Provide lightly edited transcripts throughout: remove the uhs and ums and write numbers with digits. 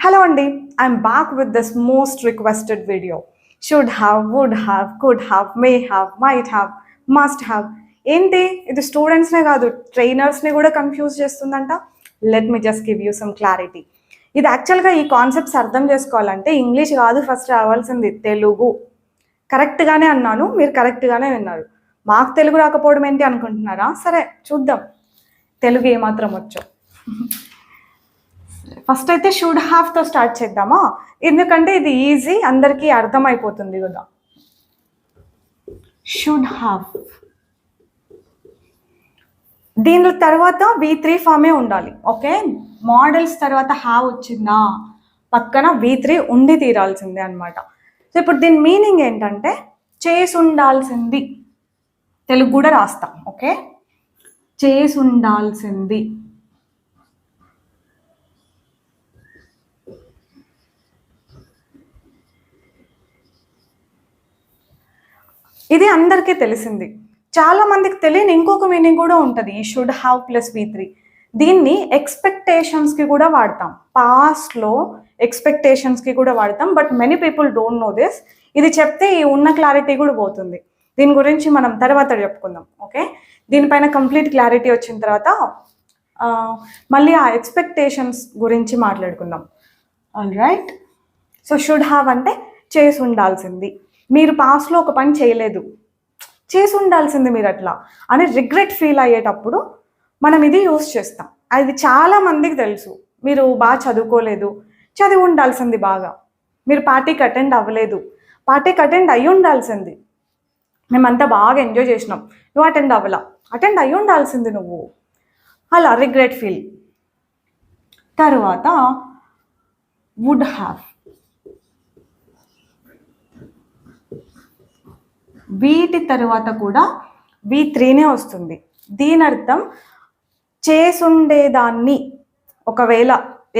Hello Andy, I'm back with this most requested video. Should have, would have, could have, may have, might have, must have. ఏంటి ఇది స్టూడెంట్స్నే కాదు ట్రైనర్స్ని కూడా confuse చేస్తుందంట. Let me just give you some clarity. ఇది యాక్చువల్గా ఈ concepts అర్థం చేసుకోవాలంటే ఇంగ్లీష్ కాదు ఫస్ట్ రావాల్సింది, తెలుగు. కరెక్ట్గానే అన్నాను, మీరు కరెక్ట్గానే విన్నారు. మాకు తెలుగు రాకపోవడం ఏంటి అనుకుంటున్నారా? సరే చూద్దాం తెలుగు ఏమాత్రం వచ్చో. ఫస్ట్ అయితే షుడ్ హ్యావ్తో స్టార్ట్ చేద్దామా, ఎందుకంటే ఇది ఈజీ, అందరికీ అర్థమైపోతుంది కదా. షుడ్ హ్యావ్, దీని తర్వాత V3 ఫామే ఉండాలి. ఓకే, మోడల్స్ తర్వాత హ్యావ్ వచ్చిందా పక్కన V3 ఉండి తీరాల్సిందే అనమాట. సో ఇప్పుడు దీని మీనింగ్ ఏంటంటే చేసి ఉండాల్సింది, తెలుగు కూడా రాస్తాం. ఓకే, చేసి ఉండాల్సింది. ఇది అందరికీ తెలిసింది. చాలా మందికి తెలియని ఇంకొక మీనింగ్ కూడా ఉంటుంది ఈ షుడ్ హ్యావ్ ప్లస్ V3. దీన్ని ఎక్స్పెక్టేషన్స్కి కూడా వాడతాం, పాస్ట్లో ఎక్స్పెక్టేషన్స్కి కూడా వాడతాం. But many people don't know this. ఇది చెప్తే ఈ ఉన్న క్లారిటీ కూడా పోతుంది. దీని గురించి మనం తర్వాత చెప్పుకుందాం. ఓకే, దీనిపైన కంప్లీట్ క్లారిటీ వచ్చిన తర్వాత మళ్ళీ ఆ ఎక్స్పెక్టేషన్స్ గురించి మాట్లాడుకుందాం. All right. So should have అంటే చేసి ఉండాల్సింది. మీరు పాస్ట్లో ఒక పని చేయలేదు, చేసి ఉండాల్సింది మీరు అట్లా అని రిగ్రెట్ ఫీల్ అయ్యేటప్పుడు మనం ఇది యూస్ చేస్తాం. అది చాలా మందికి తెలుసు. మీరు బాగా చదువుకోలేదు, చదివి ఉండాల్సింది బాగా. మీరు పార్టీకి అటెండ్ అవ్వలేదు, పార్టీకి అటెండ్ అయ్యి ఉండాల్సింది. మేమంతా బాగా ఎంజాయ్ చేసినాం, నువ్వు అటెండ్ అవ్వలా, అటెండ్ అయ్యి ఉండాల్సింది నువ్వు. అలా రిగ్రెట్ ఫీల్. తర్వాత వుడ్ హ్యావ్, వీటి తర్వాత కూడా V3నే వస్తుంది. దీని అర్థం చేసుండేదాన్ని, ఒకవేళ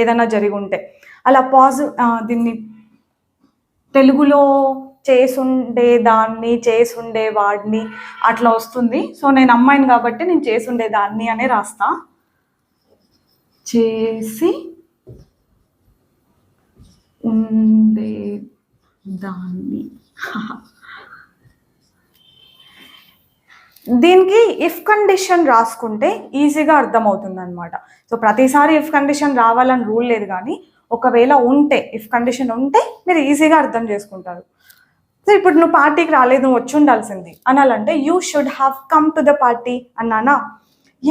ఏదైనా జరిగి ఉంటే అలా దీన్ని తెలుగులో చేసుండేదాన్ని, చేసుండేవాడిని అట్లా వస్తుంది. సో నేను అమ్మాయిని కాబట్టి నేను చేసుండేదాన్ని అనే రాస్తా. చేసి ఉండేదాన్ని. దీనికి ఇఫ్ కండిషన్ రాసుకుంటే ఈజీగా అర్థమవుతుంది అనమాట. సో ప్రతిసారి ఇఫ్ కండిషన్ రావాలని రూల్ లేదు, కానీ ఒకవేళ ఉంటే, ఇఫ్ కండిషన్ ఉంటే మీరు ఈజీగా అర్థం చేసుకుంటారు. సో ఇప్పుడు నువ్వు పార్టీకి రాలేదు, నువ్వు వచ్చి ఉండాల్సింది అనాలంటే you should have come to the party అన్నానా.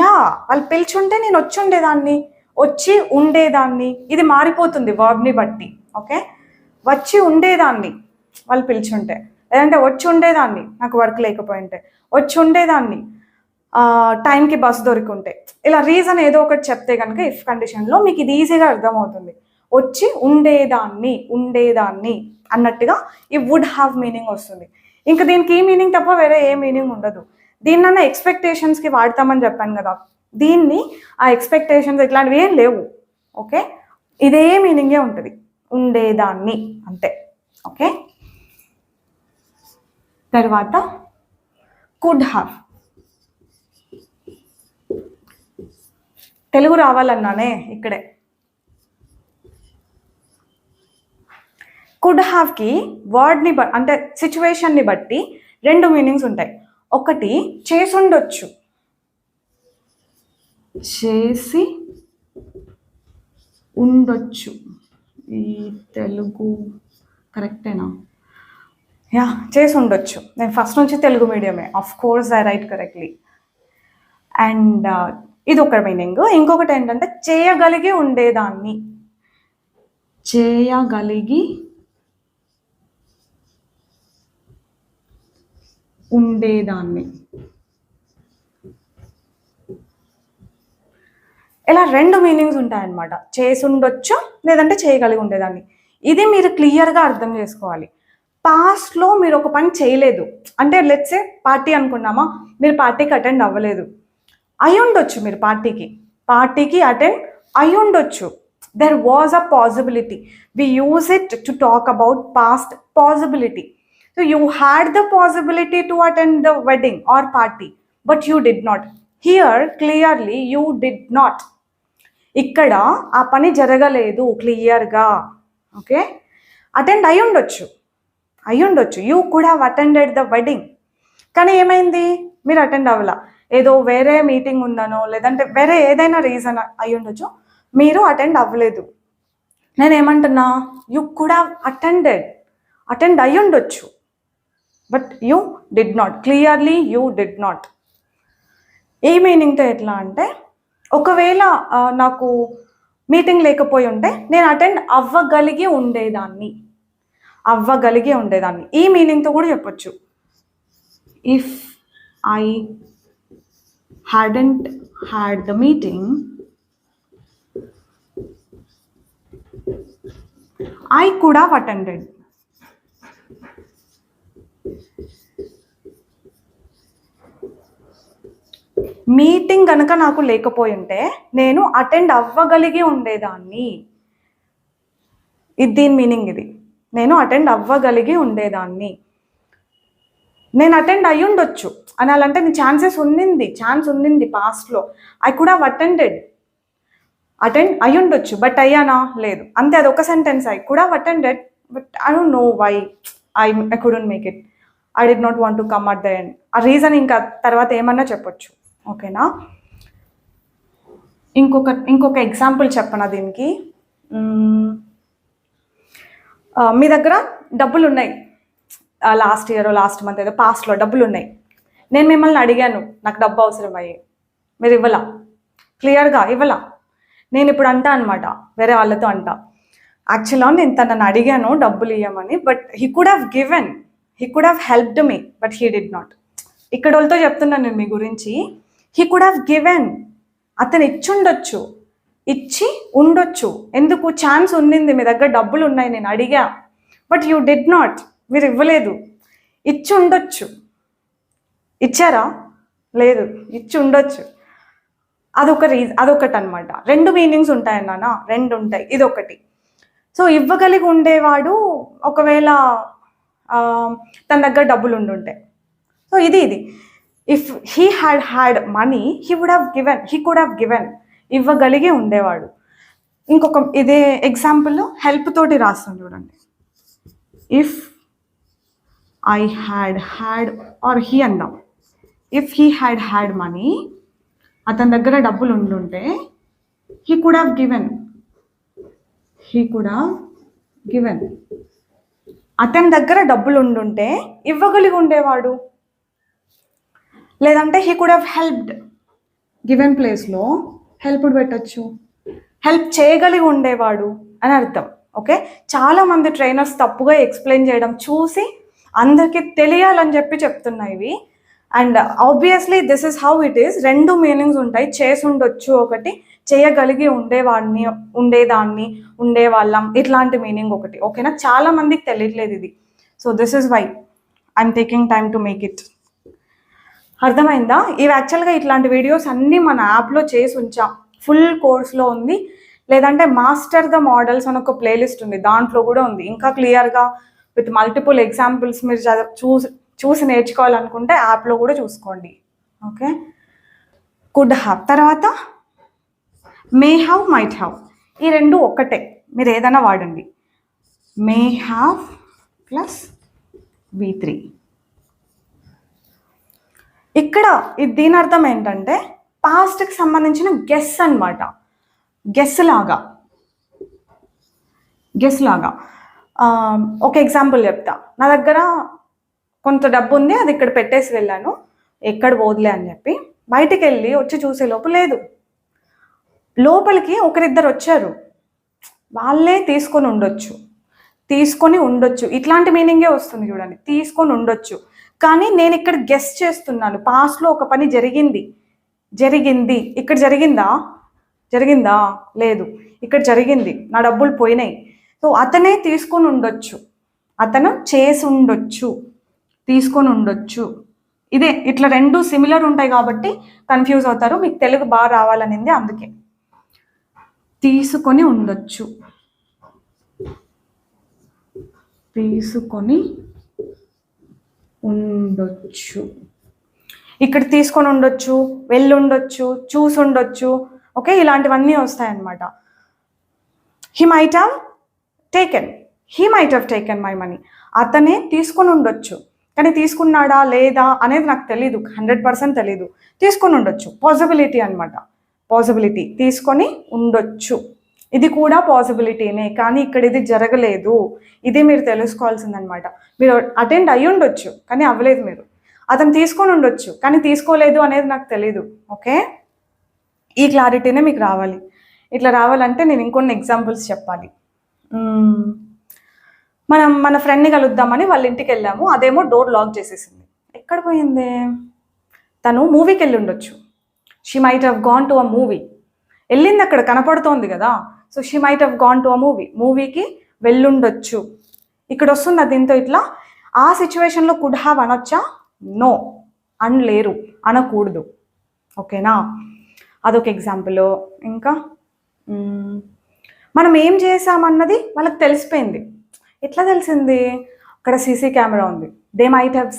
యా, వాళ్ళు పిలిచుంటే నేను వచ్చి ఉండేదాన్ని, వచ్చి ఉండేదాన్ని. ఇది మారిపోతుంది వర్బ్ని బట్టి. ఓకే, వచ్చి ఉండేదాన్ని వాళ్ళు పిలిచుంటే, లేదంటే వచ్చి ఉండేదాన్ని నాకు వర్క్ లేకపోయింటే, వచ్చి ఉండేదాన్ని టైంకి బస్ దొరికింటే. ఇలా రీజన్ ఏదో ఒకటి చెప్తే కనుక ఇఫ్ కండిషన్లో మీకు ఇది ఈజీగా అర్థమవుతుంది. వచ్చి ఉండేదాన్ని, ఉండేదాన్ని అన్నట్టుగా ఈ వుడ్ హ్యావ్ మీనింగ్ వస్తుంది. ఇంకా దీనికి ఈ మీనింగ్ తప్ప వేరే ఏ మీనింగ్ ఉండదు. దీన్నన్నా ఎక్స్పెక్టేషన్స్కి వాడతామని చెప్పాను కదా, దీన్ని ఆ ఎక్స్పెక్టేషన్స్ ఇట్లాంటివి ఏం లేవు. ఓకే, ఇదే మీనింగే ఉంటుంది, ఉండేదాన్ని అంతే. ఓకే, తర్వాత కుడ్ హ్యావ్. తెలుగు రావాలన్నానే ఇక్కడే. కుడ్ హ్యావ్కి వర్డ్ని అంటే సిచ్యువేషన్ని బట్టి రెండు మీనింగ్స్ ఉంటాయి. ఒకటి చేసి ఉండొచ్చు, చేసి ఉండొచ్చు. ఈ తెలుగు కరెక్టేనా? యా, చేసి ఉండొచ్చు. నేను ఫస్ట్ నుంచి తెలుగు మీడియమే, of course I write correctly. And ఇది ఒక మీనింగ్. ఇంకొకటి ఏంటంటే చేయగలిగి ఉండేదాన్ని, చేయగలిగి ఉండేదాన్ని. ఇలా రెండు మీనింగ్స్ ఉంటాయన్నమాట, చేసి ఉండొచ్చు లేదంటే చేయగలిగి ఉండేదాన్ని. ఇది మీరు క్లియర్గా అర్థం చేసుకోవాలి. పాస్ట్లో మీరు ఒక పని చేయలేదు అంటే, లెట్స్ సే పార్టీ అనుకున్నామా, మీరు పార్టీకి అటెండ్ అవ్వలేదు, అయి ఉండొచ్చు. మీరు పార్టీకి అటెండ్ అయి ఉండొచ్చు. There was a possibility. We use it to talk about past possibility. So you had the possibility to attend the wedding or party, but you did not. Here clearly you did not. ఇక్కడ ఆ పని జరగలేదు క్లియర్గా. Okay, attend అయి ఉండొచ్చు. You could have attended the wedding. కానీ ఏమైంది, మీరు అటెండ్ అవ్వాల, ఏదో వేరే మీటింగ్ ఉందనో లేదంటే వేరే ఏదైనా రీజన్ అయి ఉండొచ్చు, మీరు అటెండ్ అవ్వలేదు. నేను ఏమంటున్నా, యూ కుడ్ హ్యావ్ అటెండ్ అయి ఉండొచ్చు, but you did not. Clearly you did not. ఏ మీనింగ్తో ఎట్లా అంటే, ఒకవేళ నాకు మీటింగ్ లేకపోయి ఉంటే నేను అటెండ్ అవ్వగలిగి ఉండేదాన్ని. ఈ మీనింగ్తో కూడా చెప్పొచ్చు. If I hadn't had the meeting, I could have attended. Meeting కనుక నాకు లేకపోయి ఉంటే నేను అటెండ్ అవ్వగలిగి ఉండేదాన్ని. దీని మీనింగ్ ఇది. నేను అటెండ్ అవ్వగలిగి ఉండేదాన్ని. నేను అటెండ్ అయ్యి ఉండొచ్చు అనాలంటే నీ ఛాన్స్ ఉన్నింది పాస్ట్లో. ఐ కుడ్ హ్యావ్ అటెండ్ అయ్యి ఉండొచ్చు, బట్ అయ్యానా, లేదు. అంతే, అది ఒక sentence. I could have attended, but I don't know why I couldn't make it. I did not want to come at the end. ఆ రీజన్ ఇంకా తర్వాత ఏమన్నా చెప్పొచ్చు. ఓకేనా? ఇంకొక ఎగ్జాంపుల్ చెప్పనా దీనికి. మీ దగ్గర డబ్బులు ఉన్నాయి, లాస్ట్ ఇయర్ లాస్ట్ మంత్ ఏదో పాస్ట్లో డబ్బులు ఉన్నాయి. నేను మిమ్మల్ని అడిగాను, నాకు డబ్బు అవసరం అయ్యి, మీరు ఇవ్వలా, క్లియర్గా ఇవ్వలా. నేను ఇప్పుడు అంటా అనమాట, వేరే వాళ్ళతో అంటా, యాక్చువల్గా నేను తనని అడిగాను డబ్బులు ఇవ్వమని, but he could have helped me, but he did not. ఇక్కడ వాళ్ళతో చెప్తున్నాను నేను మీ గురించి. హీ కుడ్ హ్యావ్ గివెన్, అతను ఇచ్చి ఉండొచ్చు. ఎందుకు? ఛాన్స్ ఉన్నింది, మీ దగ్గర డబ్బులు ఉన్నాయి, నేను అడిగా, బట్ యూ డిడ్ నాట్, మీరు ఇవ్వలేదు. ఇచ్చి ఉండొచ్చు. ఇచ్చారా? లేదు. ఇచ్చి ఉండొచ్చు. అదొకటి అనమాట. రెండు మీనింగ్స్ ఉంటాయి నాన్న, రెండు ఉంటాయి, ఇదొకటి. సో ఇవ్వగలిగి ఉండేవాడు ఒకవేళ తన దగ్గర డబ్బులు ఉండుంటే. సో ఇది if he had money he could have given, ఇవ్వగలిగి ఉండేవాడు. ఇంకొక ఇదే ఎగ్జాంపుల్ హెల్ప్ తోటి రాస్తాను చూడండి. If I had or he అందాం. ఇఫ్ హీ హ్యాడ్ మనీ, అతని దగ్గర డబ్బులు ఉండుంటే హీ కుడ్ హ్యావ్ గివెన్. అతని దగ్గర డబ్బులు ఉండుంటే ఇవ్వగలిగి ఉండేవాడు. లేదంటే he could have helped, given ప్లేస్లో హెల్ప్డ్ పెట్టచ్చు. హెల్ప్ చేయగలిగి ఉండేవాడు అని అర్థం. ఓకే, చాలామంది ట్రైనర్స్ తప్పుగా ఎక్స్ప్లెయిన్ చేయడం చూసి అందరికీ తెలియాలని చెప్పి చెప్తున్నాయి ఇవి. And obviously this is how it is. రెండు మీనింగ్స్ ఉంటాయి. చేసి ఉండొచ్చు ఒకటి, చేయగలిగి ఉండేదాన్ని, ఉండేవాళ్ళం, ఇట్లాంటి మీనింగ్ ఒకటి. ఓకేనా? చాలా మందికి తెలియట్లేదు ఇది. So this is why I'm taking time to make it. అర్థమైందా? ఇవి యాక్చువల్గా ఇట్లాంటి వీడియోస్ అన్నీ మన యాప్లో చేసి ఉంచాం. ఫుల్ కోర్స్లో ఉంది, లేదంటే మాస్టర్ ద మోడల్స్ అని ఒక ప్లేలిస్ట్ ఉంది, దాంట్లో కూడా ఉంది. ఇంకా క్లియర్గా విత్ మల్టిపుల్ ఎగ్జాంపుల్స్ మీరు చూసి నేర్చుకోవాలనుకుంటే యాప్లో కూడా చూసుకోండి. ఓకే, కుడ్ హ్యావ్ తర్వాత మే హ్యావ్, మైట్ హ్యావ్, ఈ రెండు ఒక్కటే, మీరు ఏదైనా వాడండి. May have plus V3. ఇక్కడ దీని అర్థం ఏంటంటే పాస్ట్కి సంబంధించిన గెస్ అనమాట. గెస్ లాగా ఒక ఎగ్జాంపుల్ చెప్తా. నా దగ్గర కొంత డబ్బు ఉంది, అది ఇక్కడ పెట్టేసి వెళ్ళాను, ఎక్కడ పోదులే అని చెప్పి బయటికి వెళ్ళి వచ్చి చూసే లోపు లేదు. లోపలికి ఒకరిద్దరు వచ్చారు, వాళ్ళే తీసుకొని ఉండొచ్చు. ఇట్లాంటి మీనింగే వస్తుంది చూడండి, తీసుకొని ఉండొచ్చు. కానీ నేను ఇక్కడ గెస్ చేస్తున్నాను, పాస్ట్లో ఒక పని జరిగింది. ఇక్కడ జరిగిందా? లేదు, ఇక్కడ జరిగింది, నా డబ్బులు పోయినాయి. సో అతనే తీసుకొని ఉండొచ్చు, అతను చేసి ఉండొచ్చు, తీసుకొని ఉండొచ్చు. ఇదే, ఇట్లా రెండు సిమిలర్ ఉంటాయి కాబట్టి కన్ఫ్యూజ్ అవుతారు. మీకు తెలుగు బాగా రావాలనింది అందుకే. తీసుకొని ఉండొచ్చు, ఇక్కడ తీసుకొని ఉండొచ్చు, వెళ్ళుండొచ్చు, చూసుండొచ్చు. ఓకే, ఇలాంటివన్నీ వస్తాయన్నమాట. He might have taken my money. అతనే తీసుకుని ఉండొచ్చు, కానీ తీసుకున్నాడా లేదా అనేది నాకు తెలీదు, 100% తెలీదు. తీసుకొని ఉండొచ్చు, పాసిబిలిటీ అనమాట. పాసిబిలిటీ, తీసుకొని ఉండొచ్చు, ఇది కూడా పాసిబిలిటీనే, కానీ ఇక్కడ ఇది జరగలేదు. ఇది మీరు తెలుసుకోవాల్సిందనమాట. మీరు అటెండ్ అయ్యి ఉండొచ్చు కానీ అవ్వలేదు మీరు. అతను తీసుకొని ఉండొచ్చు కానీ తీసుకోలేదు అనేది నాకు తెలీదు. ఓకే, ఈ క్లారిటీనే మీకు రావాలి. ఇట్లా రావాలంటే నేను ఇంకొన్ని ఎగ్జాంపుల్స్ చెప్పాలి. మన ఫ్రెండ్ని కలుద్దామని వాళ్ళ ఇంటికి వెళ్ళాము, అదేమో డోర్ లాక్ చేసేసింది. ఎక్కడ పోయింది? తను మూవీకి వెళ్ళి ఉండొచ్చు. She might have gone to a movie. వెళ్ళింది అక్కడ కనపడుతోంది కదా, so she might have gone to a మూవీకి వెళ్ళుండొచ్చు. ఇక్కడ వస్తుంది దీంతో ఇట్లా. ఆ సిచ్యువేషన్లో కుడ్ హ్యావ్ అనొచ్చా? నో, అనలేరు, అనకూడదు. ఓకేనా, అదొక ఎగ్జాంపుల్. ఇంకా మనం ఏం చేసామన్నది వాళ్ళకి తెలిసిపోయింది. ఎట్లా తెలిసింది? అక్కడ సీసీ కెమెరా ఉంది. They might have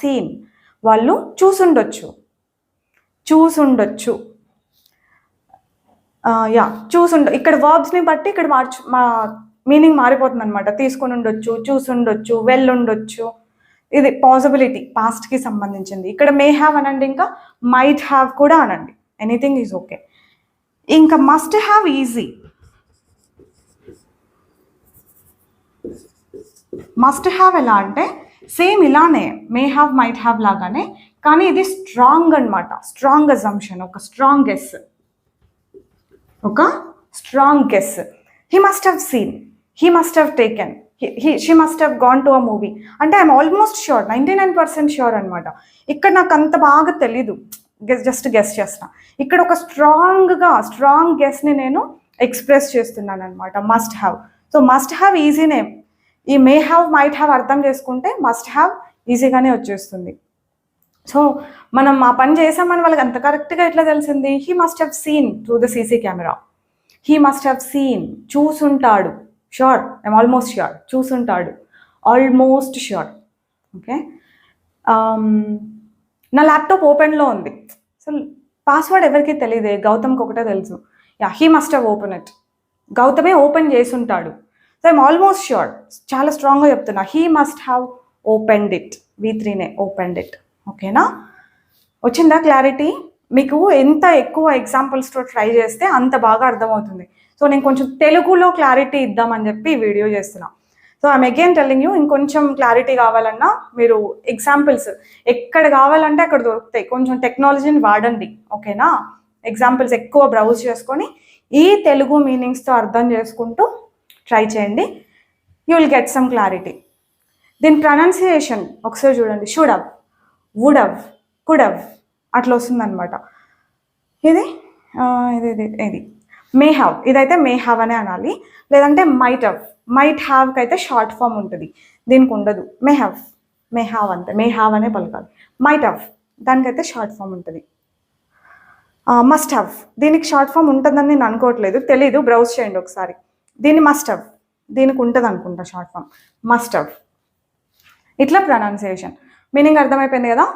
seen. వాళ్ళు చూసుండొచ్చు. ఇక్కడ వర్బ్స్ని బట్టి ఇక్కడ మీనింగ్ మారిపోతుంది అనమాట. తీసుకుని ఉండొచ్చు, చూసుండొచ్చు, వెళ్ళుండొచ్చు. ఇది పాసిబిలిటీ, పాస్ట్కి సంబంధించింది. ఇక్కడ మే హ్యావ్ అనండి, ఇంకా మైట్ హ్యావ్ కూడా అనండి, ఎనీథింగ్ ఈజ్ ఓకే. ఇంకా must have easy. Must have ఎలా అంటే సేమ్ ఇలానే మే హ్యావ్ మైట్ హ్యావ్ లాగానే, కానీ ఇది స్ట్రాంగ్ అనమాట. స్ట్రాంగ్ అజంప్షన్, ఒక strong guess. He must have scene, he must have taken, she must have gone to a movie అంటే ఐఎమ్ ఆల్మోస్ట్ ష్యూర్, 99% ష్యూర్ అనమాట. ఇక్కడ నాకు అంత బాగా తెలీదు, జస్ట్ గెస్ చేస్తున్నా. ఇక్కడ ఒక స్ట్రాంగ్ గెస్ని నేను ఎక్స్ప్రెస్ చేస్తున్నాను అనమాట. Must have. So must have ఈజీనే. ఈ మే హ్యావ్ మైట్ హ్యావ్ అర్థం చేసుకుంటే మస్ట్ హ్యావ్ ఈజీగానే వచ్చేస్తుంది. సో మనం ఆ పని చేసామని వాళ్ళకి అంత కరెక్ట్గా ఎట్లా తెలిసింది? He must have seen through the CC camera. He must have seen, చూసుంటాడు. ష్యూర్, ఐఎమ్ ఆల్మోస్ట్ ష్యూర్, చూసుంటాడు, ఆల్మోస్ట్ ష్యూర్. ఓకే, నా ల్యాప్టాప్ ఓపెన్లో ఉంది. సో పాస్వర్డ్ ఎవరికి తెలియదే, గౌతమ్కి ఒకటే తెలుసు. He must have open it. గౌతమే ఓపెన్ చేసుంటాడు. సో ఐఎమ్ ఆల్మోస్ట్ ష్యూర్, చాలా స్ట్రాంగ్గా చెప్తున్నా. He must have opened it, V3నే ఓపెన్డ్ ఇట్. ఓకేనా, వచ్చిందా క్లారిటీ? మీకు ఎంత ఎక్కువ ఎగ్జాంపుల్స్తో ట్రై చేస్తే అంత బాగా అర్థమవుతుంది. సో నేను కొంచెం తెలుగులో క్లారిటీ ఇద్దామని చెప్పి ఈ వీడియో చేస్తున్నా. So I'm again telling you, ఇంకొంచెం క్లారిటీ కావాలన్నా మీరు ఎగ్జాంపుల్స్ ఎక్కడ కావాలంటే అక్కడ దొరుకుతాయి. కొంచెం టెక్నాలజీని వాడండి. ఓకేనా, ఎగ్జాంపుల్స్ ఎక్కువ బ్రౌజ్ చేసుకొని ఈ తెలుగు మీనింగ్స్తో అర్థం చేసుకుంటూ ట్రై చేయండి. You will get some clarity. దీని ప్రొనౌన్సియేషన్ ఒకసారి చూడండి. Should have, would have, could have అట్లా వస్తుందన్నమాట. ఇది మే హ్యావ్, ఇదైతే మే హ్యావ్ అనే అనాలి. లేదంటే మైట్ హ్యావ్కి అయితే షార్ట్ ఫామ్ ఉంటుంది, దీనికి ఉండదు. మే హ్యావ్ అంతే, మే హ్యావ్ అనే పలకాలి. మైట్ హ్యావ్ దానికైతే షార్ట్ ఫామ్ ఉంటుంది. మస్ట్ హ్యావ్, దీనికి షార్ట్ ఫామ్ ఉంటుందని నేను అనుకోవట్లేదు, తెలీదు, బ్రౌజ్ చేయండి ఒకసారి. దీన్ని మస్ట్ హ్యావ్, దీనికి ఉంటుంది అనుకుంటా షార్ట్ ఫామ్, మస్ట్ హ్యావ్. ఇట్లా ప్రొనౌన్సియేషన్. మీనింగ్ అర్థమైపోయింది కదా?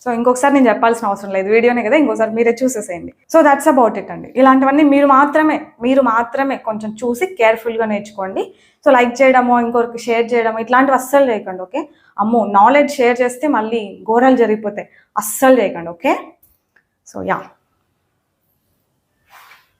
సో ఇంకొకసారి నేను చెప్పాల్సిన అవసరం లేదు, వీడియోనే కదా, ఇంకోసారి మీరే చూసేసేయండి. సో దట్స్ అబౌట్ ఇట్ అండి. ఇలాంటివన్నీ మీరు మాత్రమే కొంచెం చూసి కేర్ఫుల్గా నేర్చుకోండి. సో లైక్ చేయడమో, ఇంకొకరికి షేర్ చేయడమో ఇట్లాంటివి అస్సలు చేయకండి. ఓకే, అమ్మో నాలెడ్జ్ షేర్ చేస్తే మళ్ళీ ఘోరాలు జరిగిపోతాయి, అస్సలు చేయకండి. Okay, so yeah.